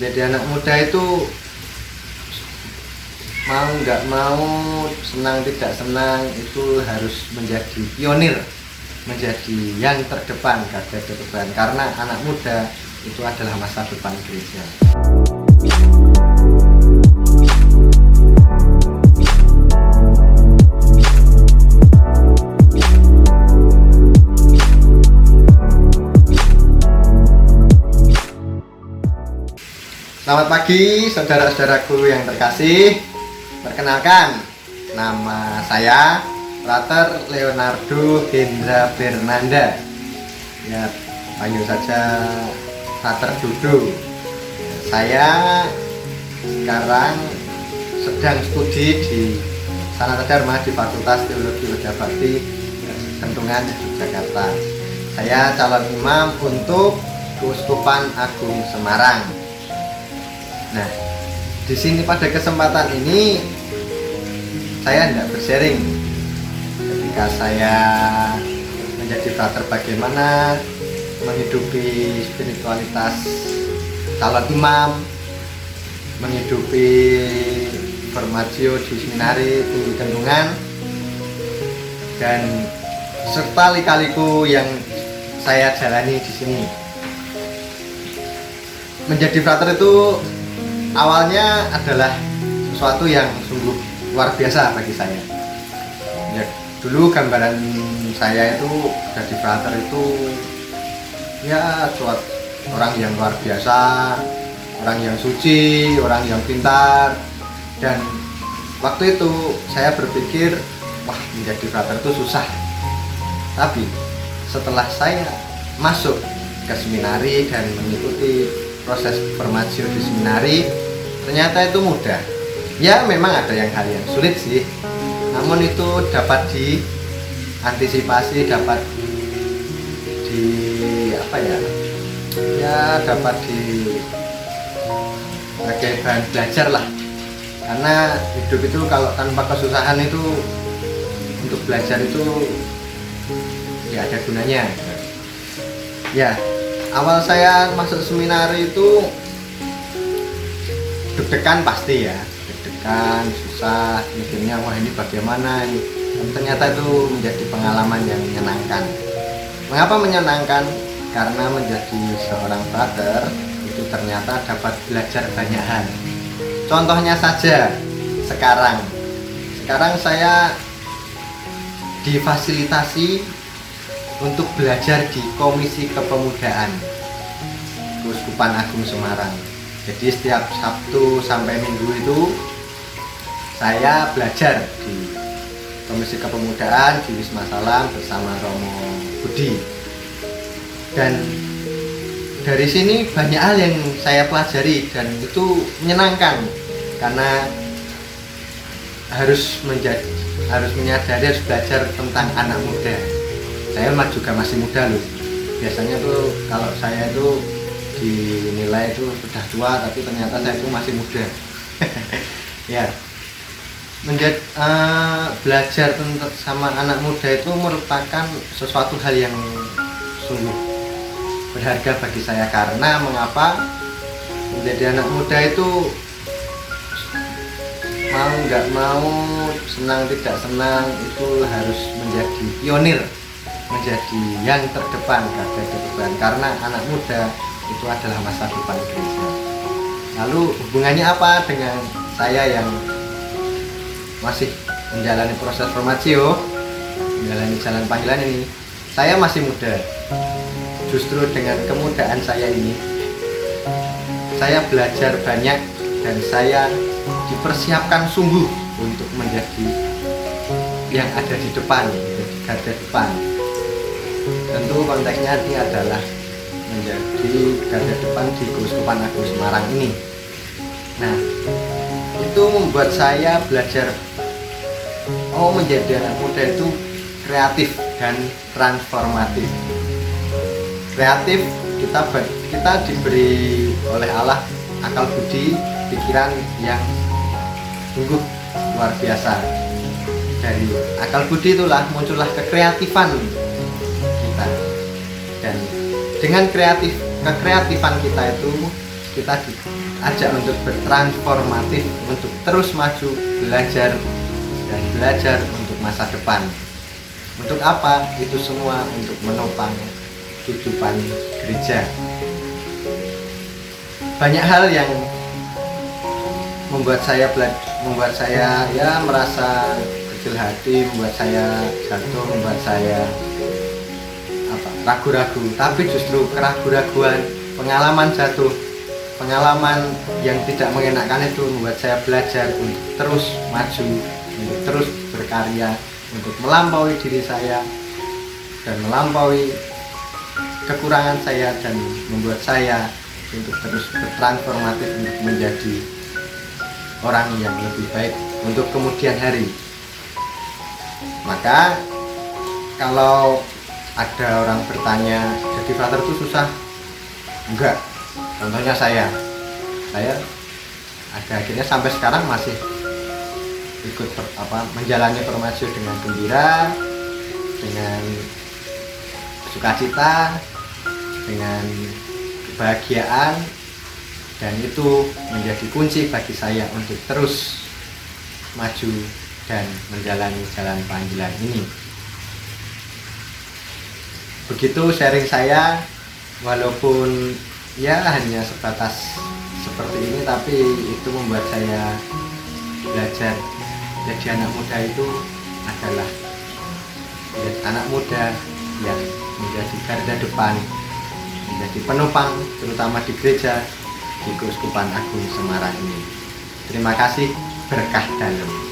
Menjadi anak muda itu mau nggak mau, senang tidak senang, itu harus menjadi pionir, menjadi yang terdepan, garda terdepan, karena anak muda itu adalah masa depan gereja. Selamat pagi saudara-saudaraku yang terkasih. Perkenalkan, nama saya Frater Leonardo Hendra Fernanda. Ya, panggil saja Frater Dudu. Saya sekarang sedang studi di Sanata Dharma di Fakultas Teologi Widya Bakti Kentungan, Yogyakarta. Saya calon imam untuk Keuskupan Agung Semarang. Nah, di sini pada kesempatan ini saya hendak bersharing ketika saya menjadi frater bagaimana menghidupi spiritualitas calon imam, menghidupi formatio di seminari Tinggi Kentungan, dan serta lika-liku yang saya jalani di sini. Menjadi frater itu awalnya adalah sesuatu yang sungguh luar biasa bagi saya. Ya, dulu gambaran saya itu jadi frater itu ya suatu orang yang luar biasa, orang yang suci, orang yang pintar. Dan waktu itu saya berpikir, wah, menjadi frater itu susah. Tapi setelah saya masuk ke seminari dan mengikuti proses formatio di seminari, ternyata itu mudah. Ya, memang ada hal yang sulit sih, namun itu dapat diantisipasi, dapat dapat sebagai bahan belajar lah. Karena hidup itu kalau tanpa kesusahan itu, untuk belajar itu ya ada gunanya. Ya, awal saya masuk seminari itu deg-degan pasti ya, deg-degan, susah, mikirnya wah ini bagaimana ini. Dan ternyata itu menjadi pengalaman yang menyenangkan. Mengapa menyenangkan? Karena menjadi seorang frater itu ternyata dapat belajar banyak hal. Contohnya saja, sekarang saya difasilitasi untuk belajar di Komisi Kepemudaan Keuskupan Agung Semarang. Jadi setiap Sabtu sampai Minggu itu saya belajar di Komisi Kepemudaan di Wisma Salam bersama Romo Budi. Dan dari sini banyak hal yang saya pelajari dan itu menyenangkan, karena harus menyadari, harus belajar tentang anak muda. Saya juga masih muda loh. Biasanya tuh kalau saya itu dinilai itu sudah tua, tapi ternyata saya itu masih muda. Ya, belajar tentang sama anak muda itu merupakan sesuatu hal yang sungguh berharga bagi saya. Karena mengapa? Menjadi anak muda itu mau nggak mau, senang tidak senang, itu harus menjadi pionir, menjadi yang terdepan, garda terdepan, karena anak muda itu adalah masa depan gereja. Lalu hubungannya apa dengan saya yang masih menjalani proses formatio, menjalani jalan panggilan ini? Saya masih muda. Justru dengan kemudaan saya ini, saya belajar banyak dan saya dipersiapkan sungguh untuk menjadi yang ada di depan, menjadi garda depan. Tentu konteksnya ini adalah menjadi garda depan di Keuskupan Agung Semarang ini. Nah, itu membuat saya belajar, menjadi anak muda itu kreatif dan transformatif. Kreatif, kita diberi oleh Allah akal budi, pikiran yang sungguh luar biasa. Dari akal budi itulah muncullah kekreatifan kita, dan dengan kekreatifan kita itu kita ajak untuk bertransformatif, untuk terus maju, belajar dan belajar untuk masa depan. Untuk apa? Itu semua untuk menopang kehidupan gereja. Banyak hal yang membuat saya ya merasa kecil hati, membuat saya jatuh, membuat saya ragu-ragu. Tapi justru keraguan-raguan, pengalaman jatuh, pengalaman yang tidak mengenakan itu membuat saya belajar untuk terus maju, untuk terus berkarya, untuk melampaui diri saya dan melampaui kekurangan saya, dan membuat saya untuk terus bertransformatif untuk menjadi orang yang lebih baik untuk kemudian hari. Maka kalau ada orang bertanya, jadi frater itu susah? Enggak. Contohnya saya ada akhirnya sampai sekarang masih ikut menjalani Permaju dengan gembira, dengan sukacita, dengan kebahagiaan, dan itu menjadi kunci bagi saya untuk terus maju dan menjalani jalan panggilan ini. Begitu sharing saya, walaupun ya hanya sebatas seperti ini, tapi itu membuat saya belajar. Jadi anak muda itu adalah anak muda yang menjadi garda depan, menjadi penopang, terutama di gereja di Keuskupan Agung Semarang ini. Terima kasih, berkah dalam.